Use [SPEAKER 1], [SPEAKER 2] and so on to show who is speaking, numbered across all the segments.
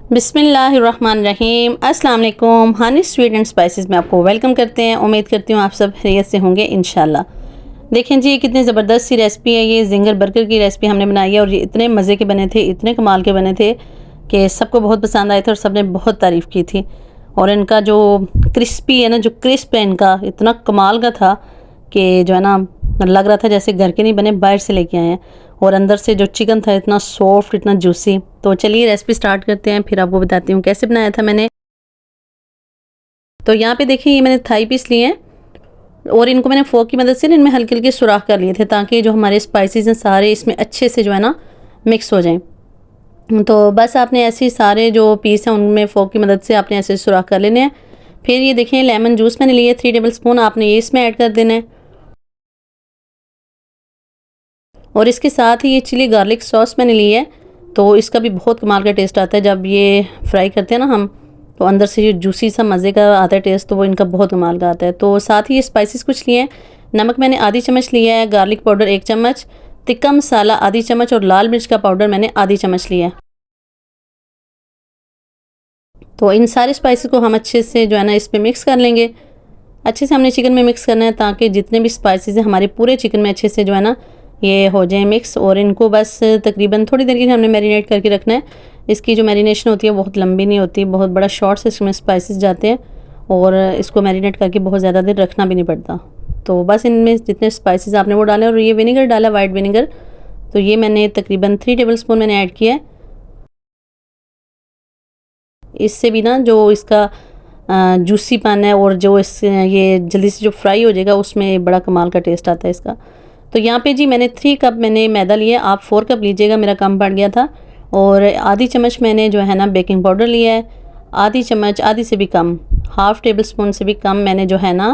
[SPEAKER 1] बिस्मिल्लाहिर्रहमानिर्रहीम। अस्सलाम वालेकुम। हनी स्वीट एंड स्पाइसेस में आपको वेलकम करते हैं। उम्मीद करती हूँ आप सब खैरियत से होंगे इंशाल्लाह। देखें जी, कितनी ज़बरदस्त सी रेसिपी है ये। जिंगर बर्गर की रेसिपी हमने बनाई है और ये इतने मज़े के बने थे, इतने कमाल के बने थे कि सबको बहुत पसंद आए थे और सबने बहुत तारीफ़ की थी। और इनका जो क्रिस्पी है ना, जो क्रिस्प है इनका, इतना कमाल का था कि जो है ना, लग रहा था जैसे घर के नहीं बने, बाहर से लेके आए हैं। और अंदर से जो चिकन था इतना सॉफ्ट, इतना जूसी। तो चलिए रेसिपी स्टार्ट करते हैं, फिर आपको बताती हूँ कैसे बनाया था मैंने। तो यहाँ पे देखिए, ये मैंने थाई पीस लिए हैं और इनको मैंने फोक की मदद से ना इनमें हल्के हल्के सुराख कर लिए थे, ताकि जो हमारे स्पाइसेस हैं सारे इसमें अच्छे से जो है ना मिक्स हो जाएं। तो बस आपने ऐसे ही सारे जो पीस हैं उनमें फोक की मदद से आपने ऐसे सुराख कर लेने हैं। फिर ये देखिए, लेमन जूस मैंने लिए 3 टेबल स्पून, आपने ये इसमें ऐड कर देना है। और इसके साथ ही ये चिली गार्लिक सॉस मैंने ली है। तो इसका भी बहुत कमाल का टेस्ट आता है जब ये फ्राई करते हैं ना हम, तो अंदर से जो जूसी सा मज़े का आता है टेस्ट, तो वो इनका बहुत कमाल का आता है। तो साथ ही ये स्पाइसेस कुछ लिए हैं। नमक मैंने आधी चम्मच लिया है, गार्लिक पाउडर 1 चम्मच, तिक्का मसाला आधी चम्मच और लाल मिर्च का पाउडर मैंने आधी चम्मच लिया है। तो इन सारे स्पाइसेस को हम अच्छे से जो है ना इसमें मिक्स कर लेंगे। अच्छे से हमने चिकन में मिक्स करना है, ताकि जितने भी स्पाइसेस हैं हमारे पूरे चिकन में अच्छे से जो है ना ये हो जाए मिक्स। और इनको बस तकरीबन थोड़ी देर के लिए हमने मैरिनेट करके रखना है। इसकी जो मैरिनेशन होती है बहुत लंबी नहीं होती, बहुत बड़ा शॉर्ट से इसमें स्पाइसेस जाते हैं और इसको मैरिनेट करके बहुत ज़्यादा देर रखना भी नहीं पड़ता। तो बस इनमें जितने स्पाइसेस आपने वो डालें। और ये विनेगर डाला, वाइट विनेगर, तो ये मैंने तकरीबन 3 टेबल स्पून मैंने ऐड किया है। इससे भी ना जो इसका जूसी पान है और जो इस ये जल्दी से जो फ्राई हो जाएगा उसमें बड़ा कमाल का टेस्ट आता है इसका। तो यहाँ पे जी मैंने 3 कप मैंने मैदा लिया, आप 4 कप लीजिएगा, मेरा कम पड़ गया था। और आधी चम्मच मैंने जो है ना बेकिंग पाउडर लिया है, आधी चम्मच, आधी से भी कम, हाफ़ टेबल स्पून से भी कम मैंने जो है ना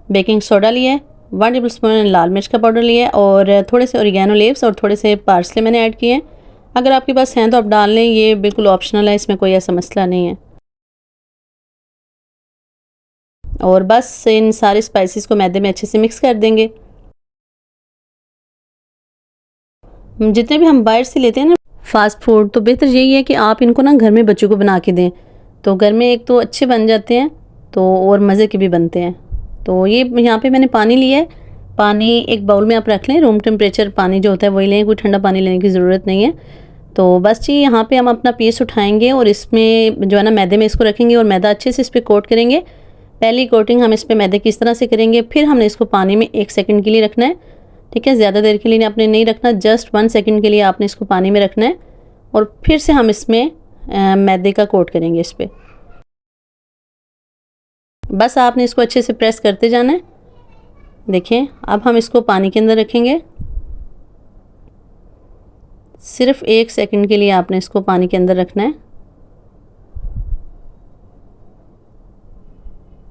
[SPEAKER 1] बेकिंग सोडा लिया है। 1 टेबल स्पून मैंने लाल मिर्च का पाउडर लिया है और थोड़े से ओरिगेनो लीव्स और थोड़े से पार्सले मैंने ऐड किए हैं। अगर आपके पास हैं तो आप डाल लें, ये बिल्कुल ऑप्शनल है, इसमें कोई ऐसा मसला नहीं है। और बस इन सारे स्पाइसेस को मैदे में अच्छे से मिक्स कर देंगे। जितने भी हम बाहर से लेते हैं ना फास्ट फूड, तो बेहतर यही है कि आप इनको ना घर में बच्चों को बना के दें। तो घर में एक तो अच्छे बन जाते हैं, तो और मज़े के भी बनते हैं। तो ये यहाँ पे मैंने पानी लिया है। पानी एक बाउल में आप रख लें, रूम टेम्परेचर पानी जो होता है वही लें, कोई ठंडा पानी लेने की ज़रूरत नहीं है। तो बस जी, यहाँ पे हम अपना पीस उठाएंगे और इसमें जो है ना मैदे में इसको रखेंगे और मैदा अच्छे से इस पर कोट करेंगे। पहली कोटिंग हम इस पर मैदे की इस तरह से करेंगे, फिर हमने इसको पानी में 1 सेकंड के लिए रखना है। ठीक है, ज़्यादा देर के लिए आपने नहीं रखना, जस्ट 1 सेकंड के लिए आपने इसको पानी में रखना है। और फिर से हम इसमें मैदे का कोट करेंगे इस पर। बस आपने इसको अच्छे से प्रेस करते जाना है। देखें, अब हम इसको पानी के अंदर रखेंगे। सिर्फ 1 सेकंड के लिए आपने इसको पानी के अंदर रखना है।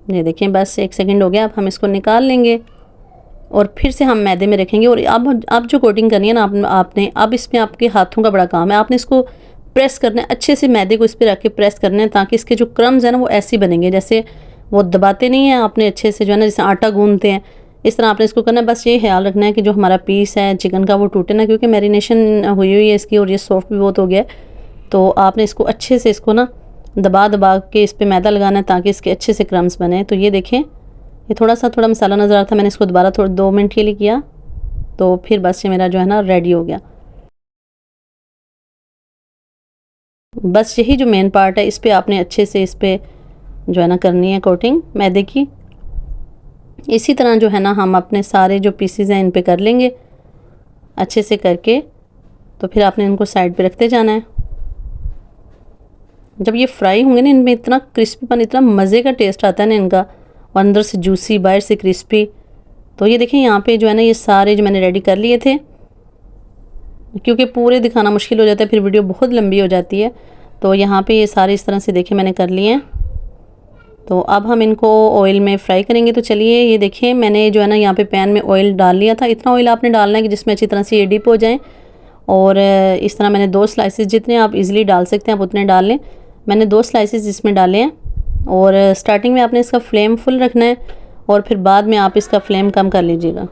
[SPEAKER 1] ये देखें, बस 1 सेकंड हो गया। अब हम इसको निकाल लेंगे और फिर से हम मैदे में रखेंगे। और अब जो कोटिंग करनी है ना आपने, अब इसमें आपके हाथों का बड़ा काम है। आपने इसको प्रेस करना है अच्छे से, मैदे को इस पर रख के प्रेस करना है, ताकि इसके जो क्रम्स हैं ना वो ऐसे बनेंगे, जैसे वो दबाते नहीं हैं आपने अच्छे से, जो है ना जैसे आटा गूंदते हैं, इस तरह आपने इसको करना है। बस ये ख्याल रखना है कि जो हमारा पीस है चिकन का वो टूटे ना, क्योंकि मैरिनेशन हुई हुई है इसकी और ये सॉफ्ट भी बहुत हो गया है। तो आपने इसको अच्छे से इसको ना दबा दबा के इस पर मैदा लगाना है, ताकि इसके अच्छे से क्रम्स बने। तो ये देखें, ये थोड़ा मसाला नज़र आ रहा था, मैंने इसको दोबारा थोड़ा 2 मिनट के लिए किया, तो फिर बस ये मेरा जो है ना रेडी हो गया। बस यही जो मेन पार्ट है, इस पर आपने अच्छे से इस पर जो है ना करनी है कोटिंग मैदे की। इसी तरह जो है ना हम अपने सारे जो पीसीज हैं इन पे कर लेंगे अच्छे से करके। तो फिर आपने इनको साइड पे रखते जाना है। जब ये फ्राई होंगे ना, इनमें इतना क्रिस्पीपन, इतना मज़े का टेस्ट आता है ना इनका, और अंदर से जूसी, बाहर से क्रिस्पी। तो ये देखें, यहाँ पे जो है ना ये सारे जो मैंने रेडी कर लिए थे, क्योंकि पूरे दिखाना मुश्किल हो जाता है, फिर वीडियो बहुत लंबी हो जाती है। तो यहाँ पे ये सारे इस तरह से देखें मैंने कर लिए हैं। तो अब हम इनको ऑयल में फ्राई करेंगे। तो चलिए, ये देखें, मैंने जो है ना यहाँ पे पैन में ऑयल डाल लिया था। इतना ऑयल आपने डालना है कि जिसमें अच्छी तरह से ये डिप हो जाए। और इस तरह मैंने 2 स्लाइसेस, जितने आप इजीली डाल सकते हैं आप उतने डाल लें। मैंने 2 स्लाइसेस इसमें डाले हैं। और स्टार्टिंग में आपने इसका फ्लेम फुल रखना है और फिर बाद में आप इसका फ्लेम कम कर लीजिएगा।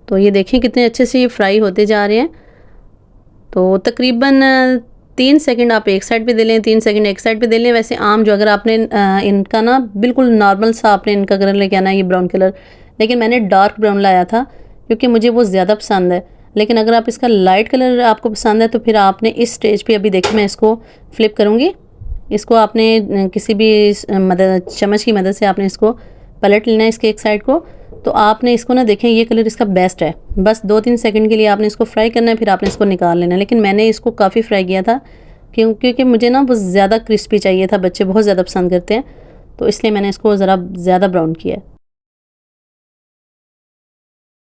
[SPEAKER 1] तो ये देखें कितने अच्छे से ये फ्राई होते जा रहे हैं। तो तकरीबन 3 सेकंड आप एक साइड पे दे लें, 3 सेकंड एक साइड पे दे लें। वैसे आम जो अगर आपने इनका ना बिल्कुल नॉर्मल सा आपने इनका कलर लेके आना है, ये ब्राउन कलर, लेकिन मैंने डार्क ब्राउन लाया था क्योंकि मुझे वो ज़्यादा पसंद है। लेकिन अगर आप इसका लाइट कलर आपको पसंद है तो फिर आपने इस स्टेज पे, अभी देखिए मैं इसको फ्लिप करूँगी, इसको आपने किसी भी मदद चम्मच की मदद से आपने इसको पलट लेना है इसके एक साइड को। तो आपने इसको ना देखें, ये कलर इसका बेस्ट है। बस 2-3 सेकंड के लिए आपने इसको फ्राई करना है, फिर आपने इसको निकाल लेना है। लेकिन मैंने इसको काफ़ी फ्राई किया था क्योंकि मुझे ना वो ज़्यादा क्रिस्पी चाहिए था, बच्चे बहुत ज़्यादा पसंद करते हैं, तो इसलिए मैंने इसको ज़रा ज़्यादा ब्राउन किया है।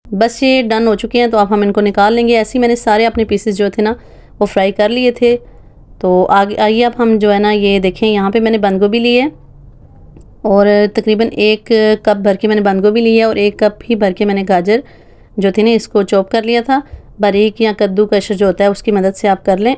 [SPEAKER 1] बस ये डन हो चुके हैं, तो अब हम इनको निकाल लेंगे। ऐसे ही मैंने सारे अपने पीसेस जो थे ना वो फ्राई कर लिए थे। तो आगे आइए अब हम जो है ना, ये देखें यहाँ पे मैंने बंद गोभी ली है और तकरीबन 1 कप भर के मैंने बंद गोभी ली है और 1 कप ही भर के मैंने गाजर जो थी ना इसको चॉप कर लिया था। बारीक या कद्दूकश जो होता है उसकी मदद से आप कर लें।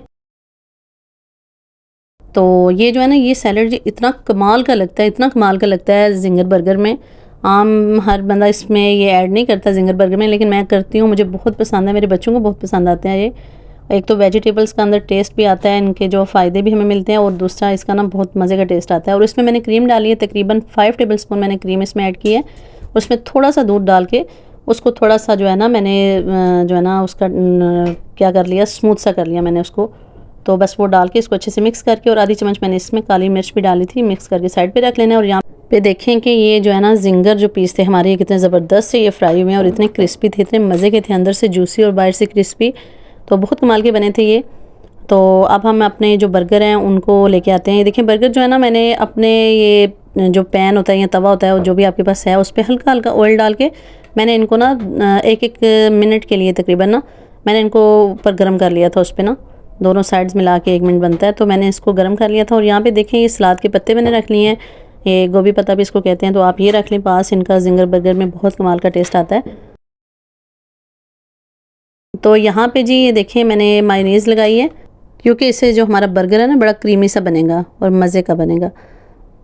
[SPEAKER 1] तो ये जो है ना, ये सैलड जी इतना कमाल का लगता है, इतना कमाल का लगता है जिंगर बर्गर में। आम हर बंदा इसमें ये ऐड नहीं करता जिंगर बर्गर में, लेकिन मैं करती हूँ, मुझे बहुत पसंद है, मेरे बच्चों को बहुत पसंद आते हैं ये। एक तो वेजिटेबल्स का अंदर टेस्ट भी आता है, इनके जो फ़ायदे भी हमें मिलते हैं, और दूसरा इसका ना बहुत मज़े का टेस्ट आता है। और इसमें मैंने क्रीम डाली है, तकरीबन 5 टेबल स्पून मैंने क्रीम इसमें ऐड की है। उसमें थोड़ा सा दूध डाल के उसको थोड़ा सा जो है ना मैंने जो है ना उसका क्या कर लिया, स्मूथ सा कर लिया मैंने उसको। तो बस वो डाल के इसको अच्छे से मिक्स करके, और आधी चम्मच मैंने इसमें काली मिर्च भी डाली थी, मिक्स करके साइड पे रख लेना है। और यहाँ पे देखें कि ये जो है ना जिंगर जो पीस थे हमारे, ये कितने ज़बरदस्त से ये फ्राई हुए हैं और इतने क्रिस्पी थे, इतने मज़े के थे, अंदर से जूसी और बाहर से क्रिस्पी, तो बहुत कमाल के बने थे ये। तो अब हम अपने जो बर्गर हैं उनको लेके आते हैं। ये देखिए बर्गर जो है ना, मैंने अपने ये जो पैन होता है या तवा होता है जो भी आपके पास है, उस पर हल्का हल्का ऑयल डाल के मैंने इनको ना 1-1 मिनट के लिए तकरीबन ना मैंने इनको ऊपर गर्म कर लिया था। उस पर ना दोनों साइड्स मिला के 1 मिनट बनता है, तो मैंने इसको गर्म कर लिया था। और यहाँ पे देखें ये सलाद के पत्ते मैंने रख लिए हैं, ये गोभी पत्ता भी इसको कहते हैं, तो आप ये रख लें पास, इनका जिंगर बर्गर में बहुत कमाल का टेस्ट आता है। तो यहाँ पे जी ये देखें मैंने मायोनीज़ लगाई है, क्योंकि इससे जो हमारा बर्गर है ना बड़ा क्रीमी सा बनेगा और मज़े का बनेगा।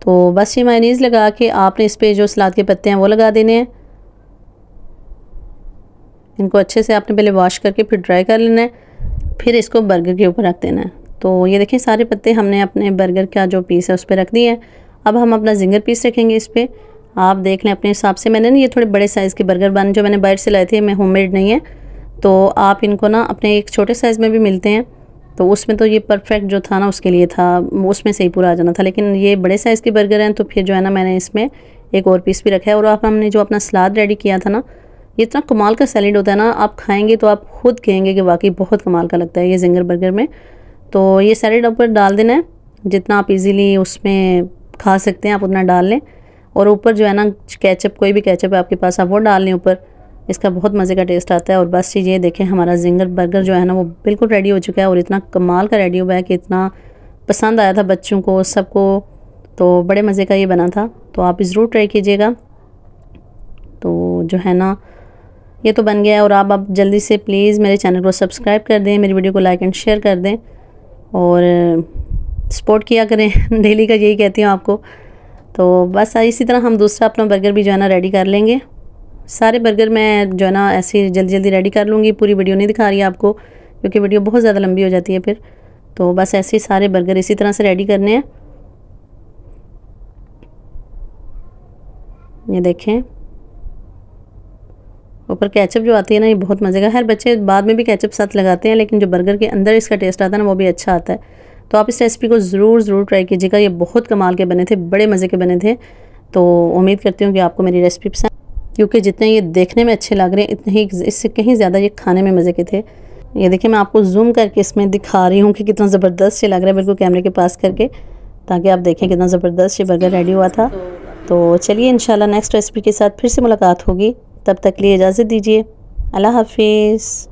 [SPEAKER 1] तो बस ये मायोनीज़ लगा के आपने इस पर जो सलाद के पत्ते हैं वो लगा देने हैं। इनको अच्छे से आपने पहले वॉश करके फिर ड्राई कर लेना है, फिर इसको बर्गर के ऊपर रख देना है। तो ये देखें सारे पत्ते हमने अपने बर्गर का जो पीस है उस पर रख दिए हैं। अब हम अपना जिंगर पीस रखेंगे इस पर, आप देख लें अपने हिसाब से। मैंने ना ये थोड़े बड़े साइज़ के बर्गर बन जो मैंने बाहर से लाए थे, मैं होममेड नहीं है, तो आप इनको ना अपने एक छोटे साइज़ में भी मिलते हैं, तो उसमें तो ये परफेक्ट जो था ना उसके लिए था, उसमें से ही पूरा आ जाना था। लेकिन ये बड़े साइज़ के बर्गर हैं, तो फिर जो है ना मैंने इसमें एक और पीस भी रखा है। और आप हमने जो अपना सलाद रेडी किया था ना, ये इतना कमाल का सैलेड होता है ना, आप खाएंगे तो आप खुद कहेंगे कि वाकई बहुत कमाल का लगता है ये जिंगर बर्गर में। तो ये सैलेड ऊपर डाल देना है, जितना आप इजीली उसमें खा सकते हैं आप उतना डाल लें। और ऊपर जो है ना केचप, कोई भी केचप है आपके पास, आप वो डाल लें ऊपर, इसका बहुत मज़े का टेस्ट आता है। और बस ये देखें हमारा जिंगर बर्गर जो है ना वो बिल्कुल रेडी हो चुका है, और इतना कमाल का रेडी हुआ है कि इतना पसंद आया था बच्चों को सबको, तो बड़े मज़े का ये बना था। तो आप ज़रूर ट्राई कीजिएगा। तो जो है ना ये तो बन गया है, और आप जल्दी से प्लीज़ मेरे चैनल को सब्सक्राइब कर दें, मेरी वीडियो को लाइक एंड शेयर कर दें और सपोर्ट किया करें डेली का यही कहती हूँ आपको। तो बस इसी तरह हम दूसरा अपना बर्गर भी जो है ना रेडी कर लेंगे। सारे बर्गर मैं जो है ना ऐसे जल्दी जल्दी रेडी कर लूँगी, पूरी वीडियो नहीं दिखा रही आपको क्योंकि वीडियो बहुत ज़्यादा लंबी हो जाती है फिर। तो बस ऐसे ही सारे बर्गर इसी तरह से रेडी करने हैं। ये देखें ऊपर केचप जो आती है ना, ये बहुत मज़े का, हर बच्चे बाद में भी केचप साथ लगाते हैं, लेकिन जो बर्गर के अंदर इसका टेस्ट आता है ना वो भी अच्छा आता है। तो आप इस रेसिपी को ज़रूर ट्राई कीजिएगा, ये बहुत कमाल के बने थे, बड़े मज़े के बने थे। तो उम्मीद करती हूँ कि आपको मेरी रेसिपी पसंद, क्योंकि जितने ये देखने में अच्छे लग रहे हैं इतने ही इससे कहीं ज़्यादा ये खाने में मज़े के थे। ये देखिए मैं आपको जूम करके इसमें दिखा रही हूँ कि कितना ज़बरदस्त ये लग रहा है, बिल्कुल कैमरे के पास करके, ताकि आप देखें कितना ज़बरदस्त ये बर्गर रेडी हुआ था। तो चलिए इंशाल्लाह नेक्स्ट रेसिपी के साथ फिर से मुलाकात होगी, तब तक लिए इजाज़त दीजिए। अल्लाह हाफिज़।